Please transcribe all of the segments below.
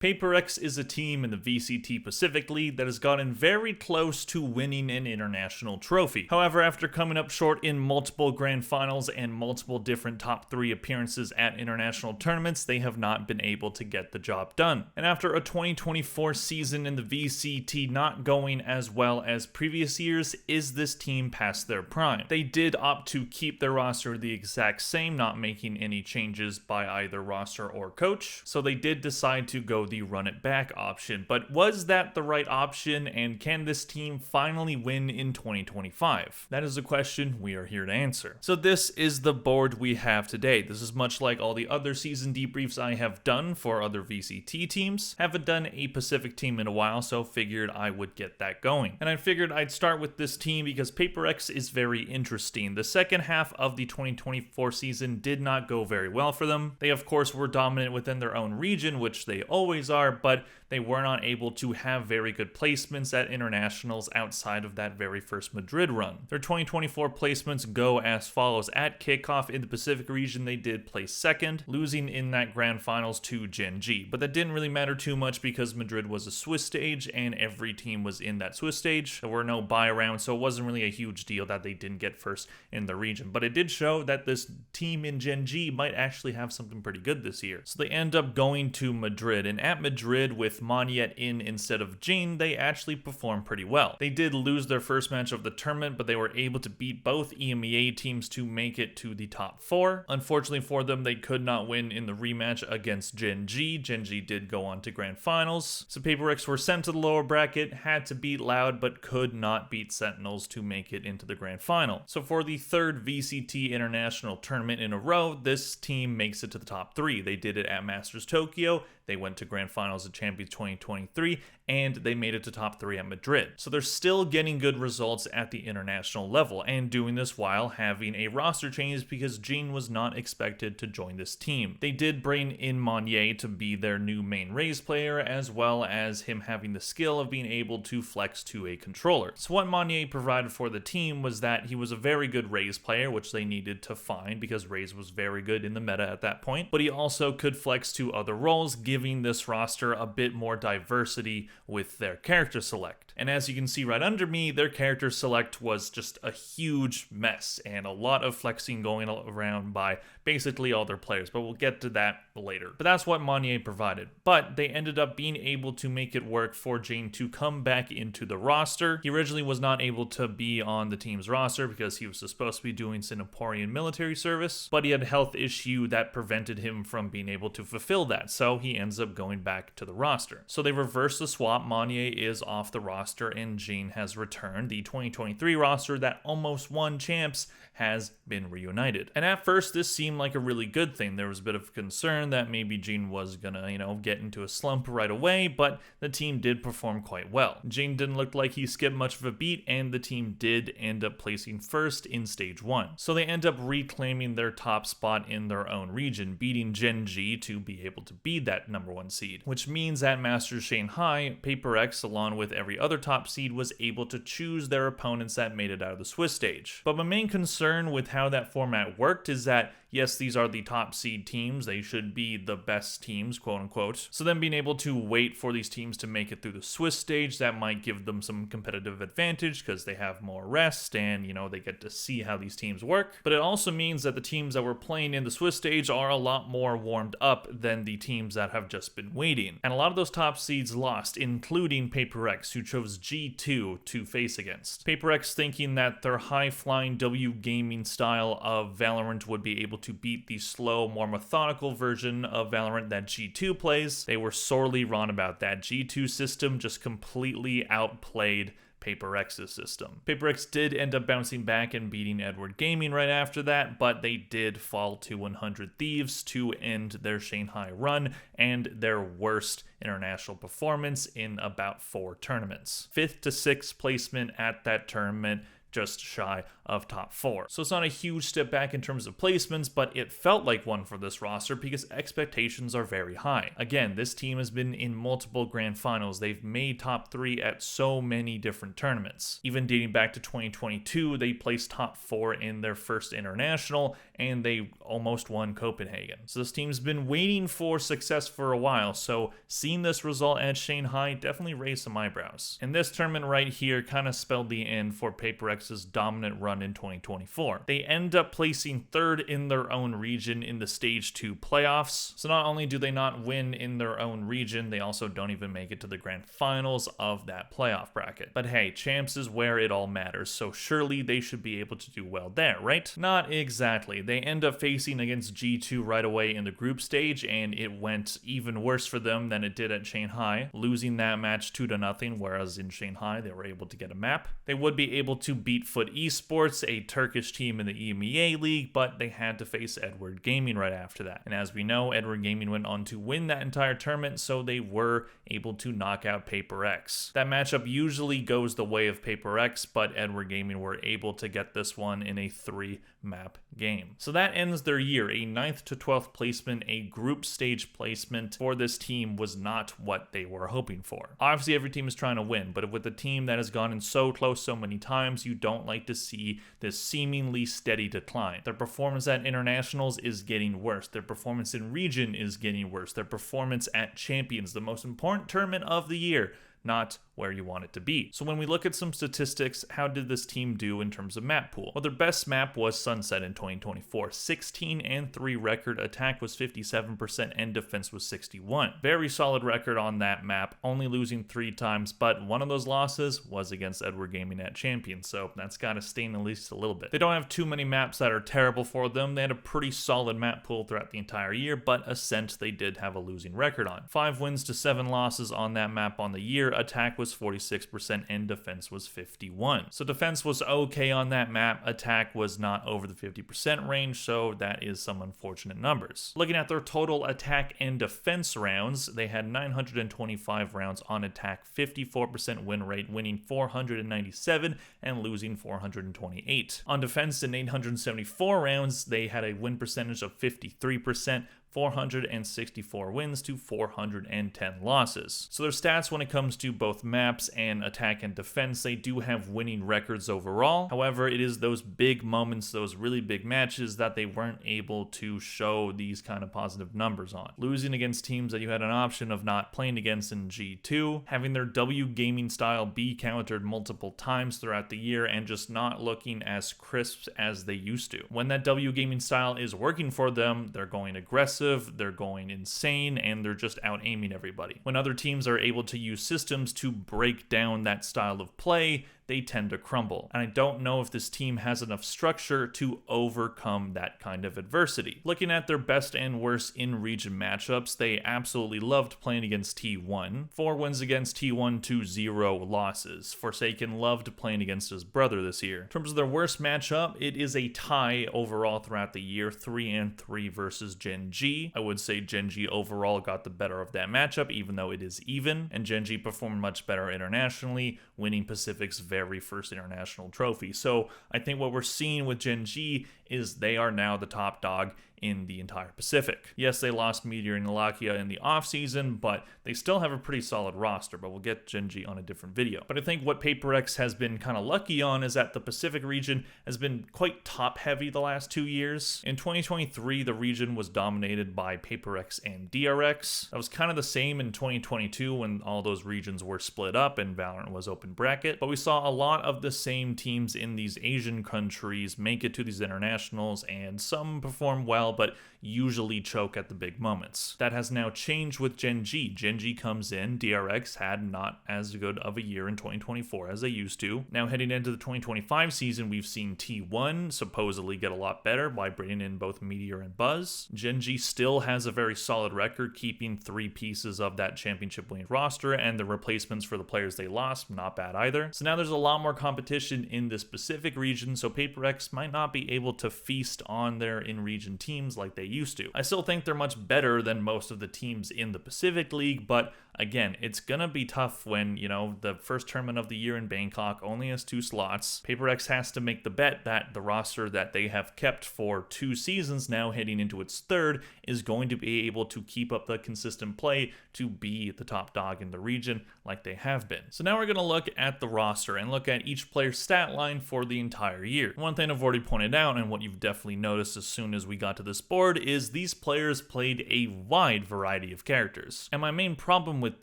PaperX is a team in the VCT Pacific League that has gotten very close to winning an international trophy. However, after coming up short in multiple grand finals and multiple different top 3 appearances at international tournaments, they have not been able to get the job done. And after a 2024 season in the VCT not going as well as previous years, is this team past their prime? They did opt to keep their roster the exact same, not making any changes by either roster or coach, so they did decide to go the run it back option. But was that the right option, and can this team finally win in 2025? That is a question we are here to answer. So this is the board we have today. This is much like all the other season debriefs I have done for other VCT teams. Haven't done a Pacific team in a while, so figured I would get that going. And I figured I'd start with this team because PaperX is very interesting. The second half of the 2024 season did not go very well for them. They of course were dominant within their own region, which they always are, but they were not able to have very good placements at internationals outside of that very first Madrid run. Their 2024 placements go as follows. At kickoff in the Pacific region, they did place second, losing in that grand finals to Gen G. But that didn't really matter too much because Madrid was a Swiss stage and every team was in that Swiss stage. There were no buy-arounds, so it wasn't really a huge deal that they didn't get first in the region. But it did show that this team in Gen G might actually have something pretty good this year. So they end up going to Madrid, and at Madrid with Moniet in instead of Jean, they actually performed pretty well. They did lose their first match of the tournament, but they were able to beat both EMEA teams to make it to the top 4. Unfortunately for them, they could not win in the rematch against Gen G. Gen G did go on to grand finals. So PaperX were sent to the lower bracket, had to beat Loud, but could not beat Sentinels to make it into the grand final. So for the third VCT international tournament in a row, this team makes it to the top 3. They did it at Masters Tokyo, they went to grand finals at Champions 2023, and they made it to top 3 at Madrid. So they're still getting good results at the international level, and doing this while having a roster change because Jean was not expected to join this team. They did bring in Monnier to be their new main Raze player, as well as him having the skill of being able to flex to a controller. So what Monnier provided for the team was that he was a very good Raze player, which they needed to find because Raze was very good in the meta at that point, but he also could flex to other roles, giving this roster a bit more diversity with their character select. And as you can see right under me, their character select was just a huge mess and a lot of flexing going around by basically all their players, but we'll get to that later. But that's what Monnier provided. But they ended up being able to make it work for Jane to come back into the roster. He originally was not able to be on the team's roster because he was supposed to be doing Singaporean military service, but he had a health issue that prevented him from being able to fulfill that, so he ends up going back to the roster. So they reversed the swap. Monnier is off the roster and Jean has returned. The 2023 roster that almost won champs has been reunited. And at first this seemed like a really good thing. There was a bit of concern that maybe Jean was gonna, get into a slump right away, but the team did perform quite well. Jean didn't look like he skipped much of a beat, and the team did end up placing first in stage 1. So they end up reclaiming their top spot in their own region, beating Gen G to be able to be that number 1 seed, which means at Masters Shanghai, PaperX, along with every other top seed, was able to choose their opponents that made it out of the Swiss stage. But my main concern with how that format worked is that yes, these are the top seed teams. They should be the best teams, quote unquote. So then being able to wait for these teams to make it through the Swiss stage, that might give them some competitive advantage because they have more rest and, they get to see how these teams work. But it also means that the teams that were playing in the Swiss stage are a lot more warmed up than the teams that have just been waiting. And a lot of those top seeds lost, including PaperX, who chose G2 to face against. PaperX thinking that their high-flying W gaming style of Valorant would be able to beat the slow, more methodical version of Valorant that G2 plays. They were sorely wrong about that. G2 system just completely outplayed PaperX's system. PaperX did end up bouncing back and beating Edward Gaming right after that, but they did fall to 100 Thieves to end their Shanghai run and their worst international performance in about 4 tournaments. 5th to 6th placement at that tournament, just shy of top 4. So it's not a huge step back in terms of placements, but it felt like one for this roster because expectations are very high. Again, this team has been in multiple grand finals. They've made top 3 at so many different tournaments. Even dating back to 2022, they placed top 4 in their first international, and they almost won Copenhagen. So this team's been waiting for success for a while, so seeing this result at Shanghai definitely raised some eyebrows. And this tournament right here kind of spelled the end for Paper X's dominant run in 2024. They end up placing third in their own region in the Stage 2 playoffs. So not only do they not win in their own region, they also don't even make it to the grand finals of that playoff bracket. But hey, champs is where it all matters, so surely they should be able to do well there, right? Not exactly. They end up facing against G2 right away in the group stage, and it went even worse for them than it did at Shanghai, losing that match 2-0, whereas in Shanghai they were able to get a map. They would be able to beat Foot Esports, a Turkish team in the EMEA League, but they had to face Edward Gaming right after that. And as we know, Edward Gaming went on to win that entire tournament, so they were able to knock out Paper X. That matchup usually goes the way of Paper X, but Edward Gaming were able to get this one in a 3-map game. So that ends their year. A 9th to 12th placement, a group stage placement for this team was not what they were hoping for. Obviously, every team is trying to win, but with a team that has gone in so close so many times, you don't like to see this seemingly steady decline. Their performance at internationals is getting worse. Their performance in region is getting worse. Their performance at champions, the most important tournament of the year, not where you want it to be. So when we look at some statistics, how did this team do in terms of map pool? Well, their best map was Sunset in 2024. 16-3 record, attack was 57% and defense was 61. Very solid record on that map, only losing 3 times, but one of those losses was against Edward Gaming at Champions, so that's got to stain at least a little bit. They don't have too many maps that are terrible for them. They had a pretty solid map pool throughout the entire year, but Ascent they did have a losing record on. 5 wins to 7 losses on that map on the year. Attack was 46% and defense was 51. So defense was okay on that map. Attack was not over the 50% range, so that is some unfortunate numbers. Looking at their total attack and defense rounds, they had 925 rounds on attack, 54% win rate, winning 497 and losing 428. On defense, in 874 rounds, they had a win percentage of 53%, 464 wins to 410 losses. So their stats when it comes to both maps and attack and defense, they do have winning records overall. However, it is those big moments, those really big matches that they weren't able to show these kind of positive numbers on. Losing against teams that you had an option of not playing against in G2, having their W gaming style be countered multiple times throughout the year, and just not looking as crisp as they used to. When that W gaming style is working for them, they're going aggressive, they're going insane, and they're just out aiming everybody. When other teams are able to use systems to break down that style of play, they tend to crumble. And I don't know if this team has enough structure to overcome that kind of adversity. Looking at their best and worst in-region matchups, they absolutely loved playing against T1. 4 wins against T1 to 0 losses. Forsaken loved playing against his brother this year. In terms of their worst matchup, it is a tie overall throughout the year, 3-3 versus Gen G. I would say Gen G overall got the better of that matchup, even though it is even, and Gen G performed much better internationally, winning Pacific's very first international trophy. So I think what we're seeing with Gen G is they are now the top dog in the entire Pacific. Yes, they lost Meteor and Lakia in the offseason, but they still have a pretty solid roster, but we'll get Gen G on a different video. But I think what Paper X has been kind of lucky on is that the Pacific region has been quite top-heavy the last 2 years. In 2023, the region was dominated by Paper X and DRX. That was kind of the same in 2022 when all those regions were split up and Valorant was open bracket, but we saw a lot of the same teams in these Asian countries make it to these internationals, and some perform well, but usually choke at the big moments. That has now changed with Gen G. Gen G comes in, DRX had not as good of a year in 2024 as they used to. Now heading into the 2025 season, we've seen T1 supposedly get a lot better by bringing in both Meteor and Buzz. Gen G still has a very solid record, keeping 3 pieces of that championship winning roster, and the replacements for the players they lost, not bad either. So now there's a lot more competition in this Pacific region, so Paper X might not be able to feast on their in-region team teams like they used to. I still think they're much better than most of the teams in the Pacific League, but again, it's gonna be tough when, the first tournament of the year in Bangkok only has 2 slots. PaperX has to make the bet that the roster that they have kept for 2 seasons now, heading into its 3rd, is going to be able to keep up the consistent play to be the top dog in the region like they have been. So now we're gonna look at the roster and look at each player's stat line for the entire year. One thing I've already pointed out, and what you've definitely noticed as soon as we got to this board, is these players played a wide variety of characters. And my main problem with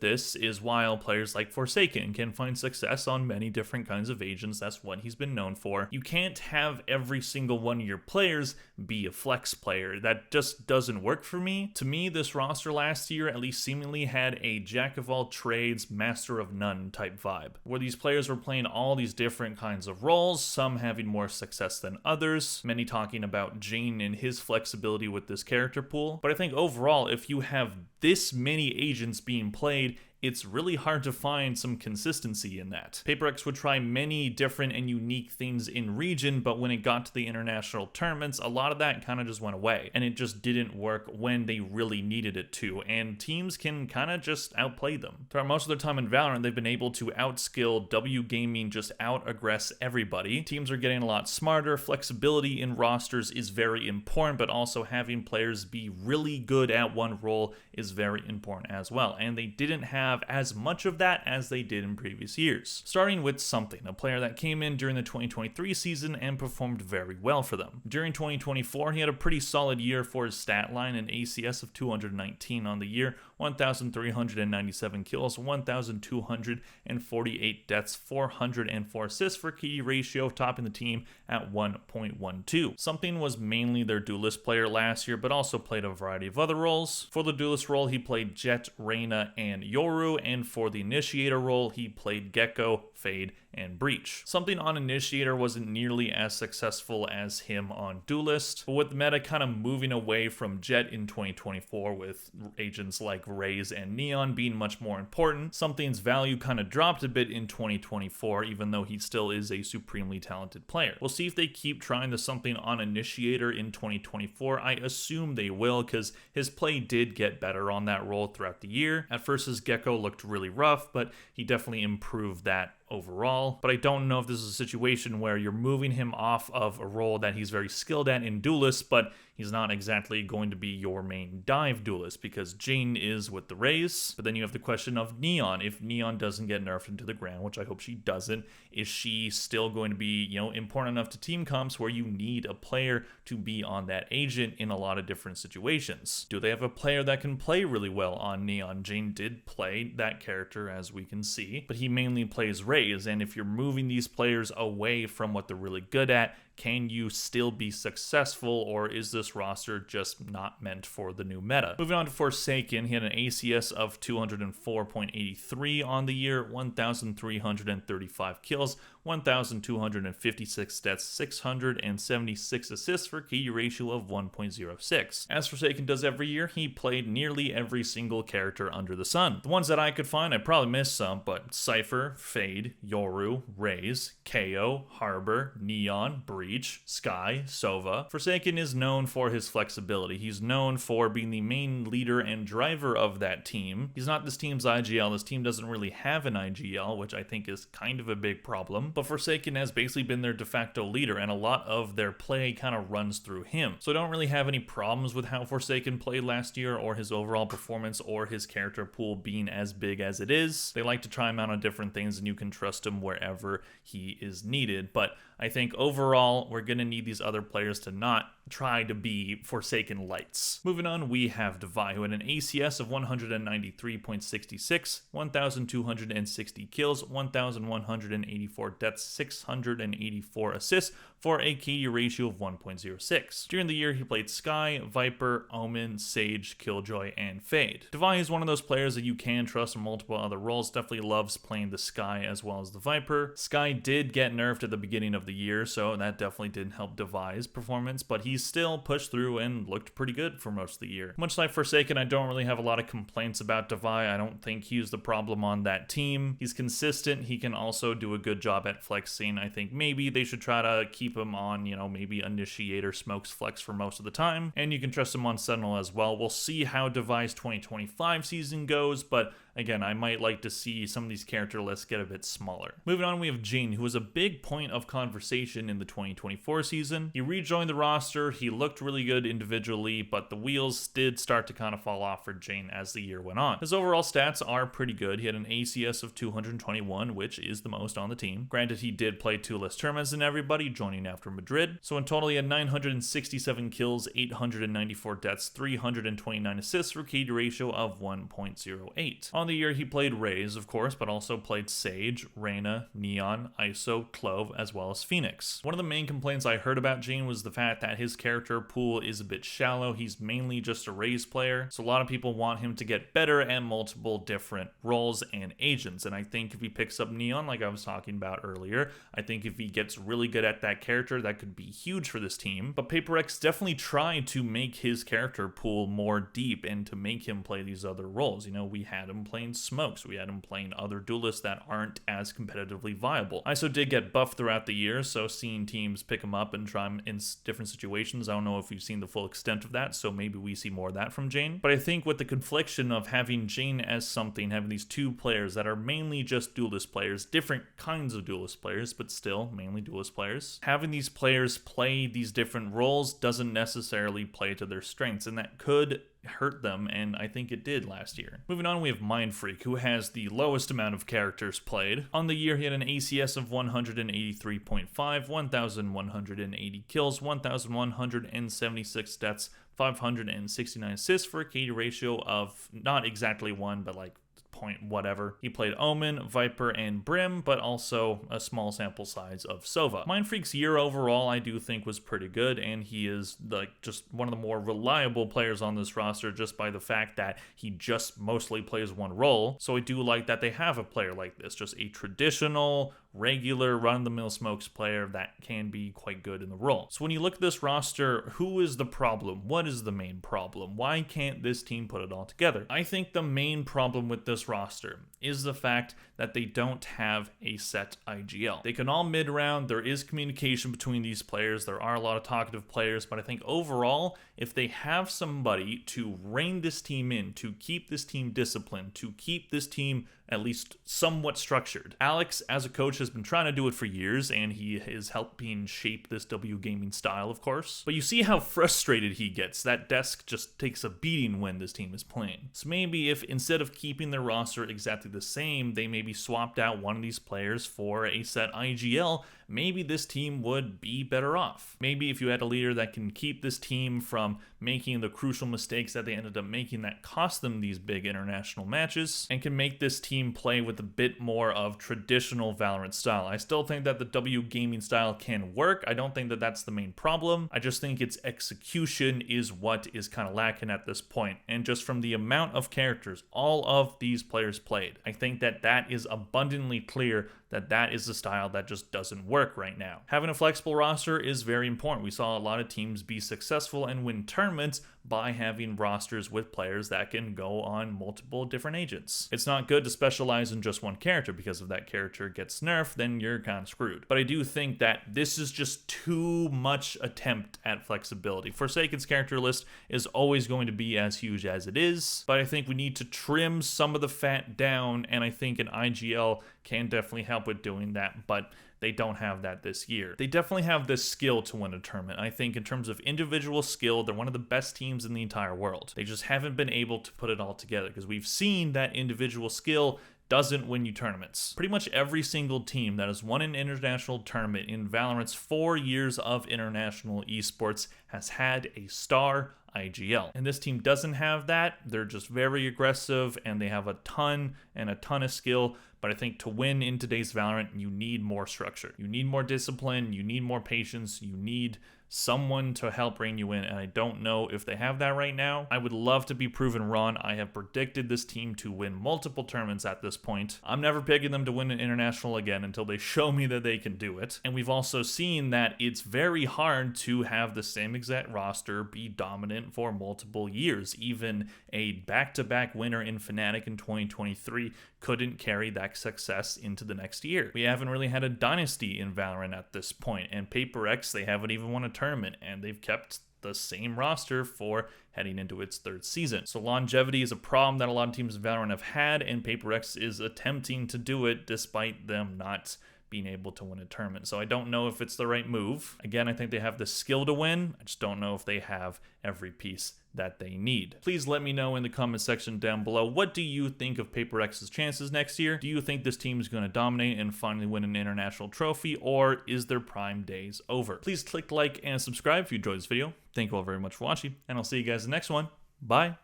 this is while players like Forsaken can find success on many different kinds of agents, that's what he's been known for, you can't have every single one of your players be a flex player. That just doesn't work for me. To me, this roster last year at least seemingly had a jack of all trades, master of none type vibe, where these players were playing all these different kinds of roles, some having more success than others, many talking about Jane and his flexibility with this character pool. But I think overall, if you have this many agents being played, it's really hard to find some consistency in that. PaperX would try many different and unique things in region, but when it got to the international tournaments, a lot of that kind of just went away, and it just didn't work when they really needed it to, and teams can kind of just outplay them. Throughout most of their time in Valorant, they've been able to outskill W Gaming, just out-aggress everybody. Teams are getting a lot smarter. Flexibility in rosters is very important, but also having players be really good at one role is very important as well, and they didn't have as much of that as they did in previous years. Starting with Something, a player that came in during the 2023 season and performed very well for them. During 2024, he had a pretty solid year for his stat line, an ACS of 219 on the year, 1,397 kills, 1,248 deaths, 404 assists for KD ratio, topping the team at 1.12. Something was mainly their duelist player last year, but also played a variety of other roles. For the duelist role, he played Jet, Reyna, and Yoru, and for the initiator role, he played Gecko, Fade, and Breach. Something on Initiator wasn't nearly as successful as him on Duelist, but with the meta kind of moving away from Jet in 2024, with agents like Raze and Neon being much more important, Something's value kind of dropped a bit in 2024, even though he still is a supremely talented player. We'll see if they keep trying the Something on Initiator in 2024. I assume they will, because his play did get better on that role throughout the year. At first, his Gecko looked really rough, but he definitely improved that overall. But I don't know if this is a situation where you're moving him off of a role that he's very skilled at in Duelist, but he's not exactly going to be your main dive duelist, because Jane is with the Raze. But then you have the question of Neon. If Neon doesn't get nerfed into the ground, which I hope she doesn't, is she still going to be, important enough to team comps where you need a player to be on that agent in a lot of different situations? Do they have a player that can play really well on Neon? Jane did play that character, as we can see, but he mainly plays Raze, and if you're moving these players away from what they're really good at, can you still be successful, or is this roster just not meant for the new meta? Moving on to Forsaken, he had an ACS of 204.83 on the year, 1,335 kills, 1,256 deaths, 676 assists for KD ratio of 1.06. As Forsaken does every year, he played nearly every single character under the sun. The ones that I could find, I probably missed some, but Cypher, Fade, Yoru, Raze, KO, Harbor, Neon, Breach, Sky, Sova. Forsaken is known for his flexibility. He's known for being the main leader and driver of that team. He's not this team's IGL. This team doesn't really have an IGL, which I think is kind of a big problem. But Forsaken has basically been their de facto leader, and a lot of their play kind of runs through him. So I don't really have any problems with how Forsaken played last year, or his overall performance, or his character pool being as big as it is. They like to try him out on different things, and you can trust him wherever he is needed. But I think overall, we're going to need these other players to not try to be Forsaken lights. Moving on, we have Devi, who had an ACS of 193.66, 1,260 kills, 1,184 deaths, 684 assists, for a KD ratio of 1.06. During the year, he played Sky, Viper, Omen, Sage, Killjoy, and Fade. Devi is one of those players that you can trust in multiple other roles. Definitely loves playing the Sky as well as the Viper. Sky did get nerfed at the beginning of the year, so that definitely didn't help Devi's performance, but he still pushed through and looked pretty good for most of the year. Much like Forsaken, I don't really have a lot of complaints about Devi. I don't think he's the problem on that team. He's consistent. He can also do a good job at flexing. I think maybe they should try to keep him on, maybe Initiator Smokes Flex for most of the time, and you can trust him on Sentinel as well. We'll see how Device 2025 season goes, but again, I might like to see some of these character lists get a bit smaller. Moving on, we have Jhin, who was a big point of conversation in the 2024 season. He rejoined the roster, he looked really good individually, but the wheels did start to kind of fall off for Jhin as the year went on. His overall stats are pretty good. He had an ACS of 221, which is the most on the team. Granted, he did play 2 less tournaments than everybody, joining after Madrid. So in total, he had 967 kills, 894 deaths, 329 assists for KD ratio of 1.08. On the year, he played Raze, of course, but also played Sage, Reyna, Neon, ISO, Clove, as well as Phoenix. One of the main complaints I heard about Jhin was the fact that his character pool is a bit shallow. He's mainly just a Raze player, so a lot of people want him to get better at multiple different roles and agents, and I think if he picks up Neon, like I was talking about earlier, I think if he gets really good at that character, that could be huge for this team. But PaperX definitely tried to make his character pool more deep and to make him play these other roles. We had him playing Smokes, we had him playing other duelists that aren't as competitively viable. ISO did get buffed throughout the year, so seeing teams pick him up and try him in different situations, I don't know if we've seen the full extent of that, so maybe we see more of that from Jhin. But I think with the confliction of having Jhin as something, having these 2 players that are mainly just duelist players, different kinds of duelist players, but still mainly duelist players, having these players play these different roles doesn't necessarily play to their strengths, and that could hurt them, and I think it did last year. Moving on, we have Mindfreak, who has the lowest amount of characters played. On the year, he had an ACS of 183.5, 1,180 kills, 1,176 deaths, 569 assists for a KD ratio of not exactly 1, but like point whatever. He played Omen, Viper, and Brim, but also a small sample size of Sova. Mindfreak's year overall, I do think, was pretty good, and he is just one of the more reliable players on this roster just by the fact that he just mostly plays one role. So I do like that they have a player like this, just a traditional, regular, run-of-the-mill Smokes player that can be quite good in the role. So when you look at this roster, who is the problem? What is the main problem? Why can't this team put it all together? I think the main problem with this roster is the fact that they don't have a set IGL. They can all mid-round, there is communication between these players, there are a lot of talkative players, but I think overall, if they have somebody to rein this team in, to keep this team disciplined, to keep this team at least somewhat structured. Alex, as a coach, has been trying to do it for years, and he is helping shape this W gaming style, of course. But you see how frustrated he gets. That desk just takes a beating when this team is playing. So maybe if instead of keeping their roster exactly the same, they maybe swapped out one of these players for a set IGL, maybe this team would be better off. Maybe if you had a leader that can keep this team from making the crucial mistakes that they ended up making that cost them these big international matches, and can make this team play with a bit more of traditional Valorant style. I still think that the W gaming style can work. I don't think that that's the main problem. I just think its execution is what is kind of lacking at this point. And just from the amount of characters all of these players played, I think that that is abundantly clear that that is the style that just doesn't work right now. Having a flexible roster is very important. We saw a lot of teams be successful and win tournaments by having rosters with players that can go on multiple different agents. It's not good to specialize in just one character, because if that character gets nerfed, then you're kind of screwed. But I do think that this is just too much attempt at flexibility. Forsaken's character list is always going to be as huge as it is, but I think we need to trim some of the fat down, and I think an IGL can definitely help with doing that, but they don't have that this year. They definitely have this skill to win a tournament. I think in terms of individual skill, they're one of the best teams in the entire world. They just haven't been able to put it all together, because we've seen that individual skill doesn't win you tournaments. Pretty much every single team that has won an international tournament in Valorant's 4 years of international esports has had a star IGL. And this team doesn't have that. They're just very aggressive, and they have a ton of skill. But I think to win in today's Valorant, you need more structure. You need more discipline. You need more patience. You need someone to help rein you in, and I don't know if they have that right now. I would love to be proven wrong. I have predicted this team to win multiple tournaments at this point. I'm never picking them to win an international again until they show me that they can do it. And we've also seen that it's very hard to have the same exact roster be dominant for multiple years. Even a back-to-back winner in Fnatic in 2023 couldn't carry that success into the next year. We haven't really had a dynasty in Valorant at this point, and PaperX, they haven't even won a tournament, and they've kept the same roster for heading into its third season. So longevity is a problem that a lot of teams in Valorant have had, and PaperX is attempting to do it despite them not being able to win a tournament. So I don't know if it's the right move. Again, I think they have the skill to win. I just don't know if they have every piece that they need. Please let me know in the comment section down below, what do you think of PaperX's chances next year? Do you think this team is going to dominate and finally win an international trophy, or is their prime days over? Please click like and subscribe if you enjoyed this video. Thank you all very much for watching, and I'll see you guys in the next one. Bye.